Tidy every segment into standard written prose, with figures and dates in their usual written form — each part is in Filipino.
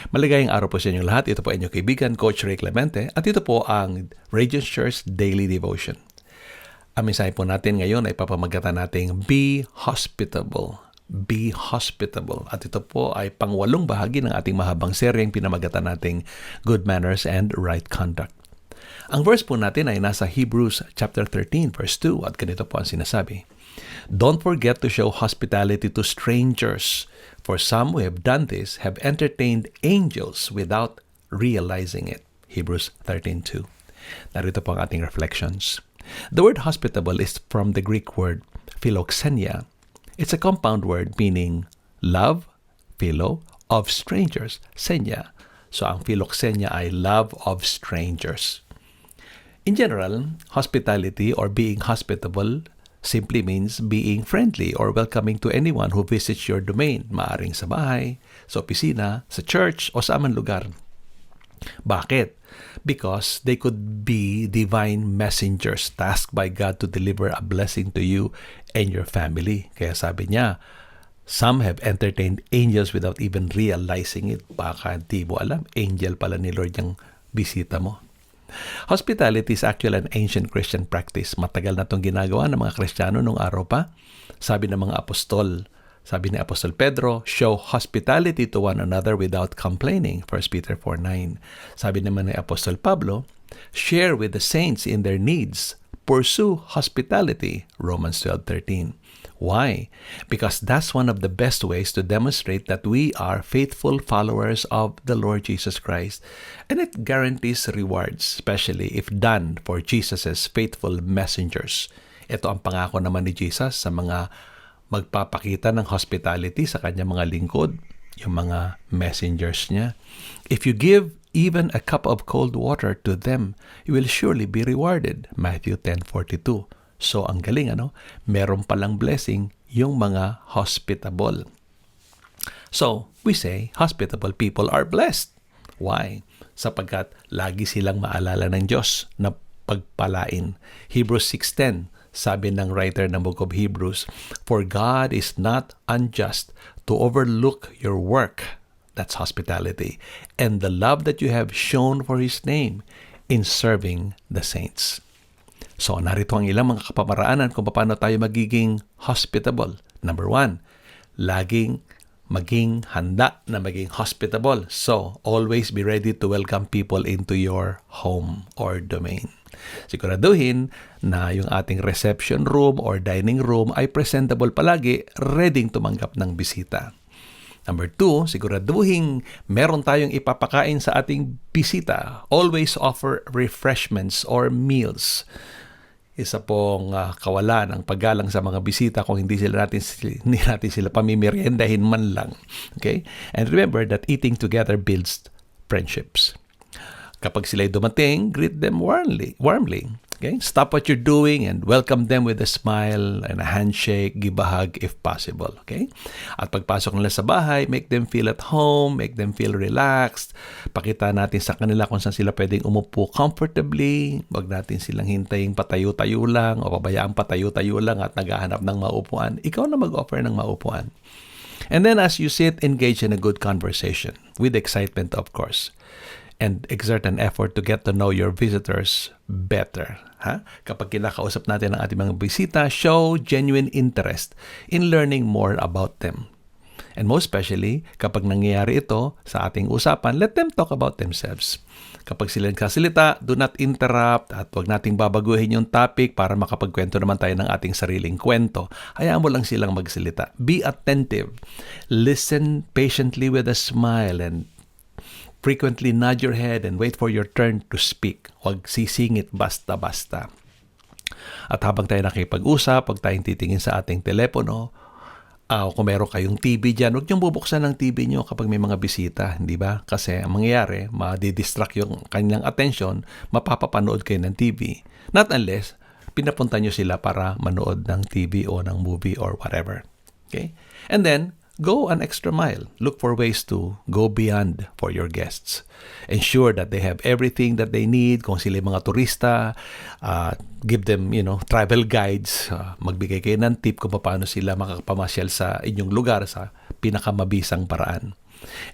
Maligayang araw po sa inyong lahat. Ito po inyong kaibigan, Coach Ray Clemente. At ito po ang Radiant Church Daily Devotion. Ang mensahe po natin ngayon ay papamagatan nating Be Hospitable. Be Hospitable. At ito po ay pangwalong bahagi ng ating mahabang seryeng pinamagatan nating Good Manners and Right Conduct. Ang verse po natin ay nasa Hebrews chapter 13 verse 2 at ganito po ang sinasabi. Don't forget to show hospitality to strangers, for some who have done this have entertained angels without realizing it. Hebrews 13:2. Narito po ang ating reflections. The word hospitable is from the Greek word philoxenia. It's a compound word meaning love, philo, of strangers, xenia. So ang philoxenia ay love of strangers. In general, hospitality or being hospitable simply means being friendly or welcoming to anyone who visits your domain, maaring sa bahay, sa opisina, sa church, o sa amang lugar. Bakit? Because they could be divine messengers tasked by God to deliver a blessing to you and your family. Kaya sabi niya, some have entertained angels without even realizing it. Baka di mo alam, angel pala ni Lord yung bisita mo. Hospitality is actually an ancient Christian practice. Matagal na itong ginagawa ng mga Kristiyano nung araw pa. Sabi ng mga apostol, sabi ni Apostol Pedro, show hospitality to one another without complaining. 1 Peter 4:9. Sabi naman ni Apostol Pablo, share with the saints in their needs. Pursue hospitality. Romans 12:13. Why? Because that's one of the best ways to demonstrate that we are faithful followers of the Lord Jesus Christ. And it guarantees rewards, especially if done for Jesus' faithful messengers. Ito ang pangako naman ni Jesus sa mga magpapakita ng hospitality sa kanyang mga lingkod, yung mga messengers niya. If you give even a cup of cold water to them, you will surely be rewarded. Matthew 10:42. So, ang galing, meron palang blessing yung mga hospitable. So, we say, hospitable people are blessed. Why? Sapagkat lagi silang maalala ng Diyos na pagpalain. Hebrews 6:10, sabi ng writer ng Book of Hebrews, for God is not unjust to overlook your work, that's hospitality, and the love that you have shown for His name in serving the saints. So, narito ang ilang mga kapamaraanan kung paano tayo magiging hospitable. Number 1, laging maging handa na maging hospitable. So, always be ready to welcome people into your home or domain. Siguraduhin na yung ating reception room or dining room ay presentable palagi, ready tumanggap ng bisita. Number 2, siguraduhin meron tayong ipapakain sa ating bisita. Always offer refreshments or meals. Isa pong kawalan ang paggalang sa mga bisita kung hindi natin sila pamimeriendahin man lang. Okay? And remember that eating together builds friendships. Kapag sila'y dumating, greet them warmly. Okay? Stop what you're doing and welcome them with a smile and a handshake, give a hug if possible. Okay? At pagpasok nila sa bahay, make them feel at home, make them feel relaxed. Pakita natin sa kanila kung saan sila pwedeng umupo comfortably. Huwag natin silang hintayin patayo-tayo lang o pabayaan patayo-tayo lang at naghahanap ng maupuan. Ikaw na mag-offer ng maupuan. And then as you sit, engage in a good conversation with excitement, of course. And exert an effort to get to know your visitors better. Kapag kinakausap natin ang ating mga bisita, show genuine interest in learning more about them. And most especially, kapag nangyayari ito sa ating usapan, let them talk about themselves. Kapag sila nagsasalita, do not interrupt at huwag nating babaguhin yung topic para makapagkwento naman tayo ng ating sariling kwento. Hayaan mo lang silang magsalita. Be attentive. Listen patiently with a smile and frequently nod your head and wait for your turn to speak. Huwag sisingit basta-basta. At habang tayo nakipag-usap, huwag tayong titingin sa ating telepono. Kung meron kayong TV dyan, huwag niyong bubuksan ng TV niyo kapag may mga bisita, hindi ba? Kasi ang mangyayari, madidistract yung kanilang attention, mapapapanood kayo ng TV. Not unless, pinapunta niyo sila para manood ng TV o ng movie or whatever. Okay? And then, go an extra mile. Look for ways to go beyond for your guests. Ensure that they have everything that they need. Kung sila mga turista, give them, travel guides. Magbigay kayo ng tip kung paano sila makakapamasyal sa inyong lugar sa pinakamabisang paraan.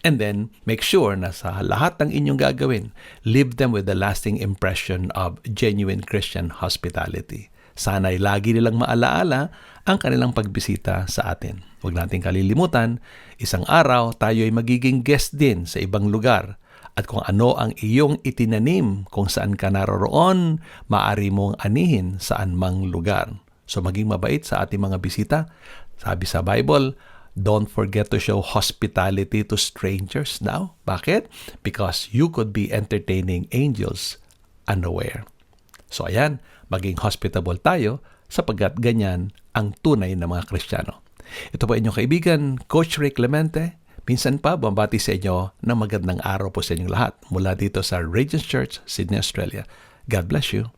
And then, make sure na sa lahat ng inyong gagawin, leave them with the lasting impression of genuine Christian hospitality. Sana'y lagi nilang maalaala ang kanilang pagbisita sa atin. Huwag nating kalilimutan, isang araw tayo ay magiging guest din sa ibang lugar. At kung ano ang iyong itinanim kung saan ka naroroon, maaari mong anihin saan mang lugar. So maging mabait sa ating mga bisita. Sabi sa Bible, don't forget to show hospitality to strangers now. Bakit? Because you could be entertaining angels unaware. So ayan, maging hospitable tayo sapagkat ganyan ang tunay na mga Kristiyano. Ito po inyong kaibigan, Coach Ray Clemente. Minsan pa, bambati sa inyo ng magandang araw po sa inyong lahat mula dito sa Regents Church, Sydney, Australia. God bless you.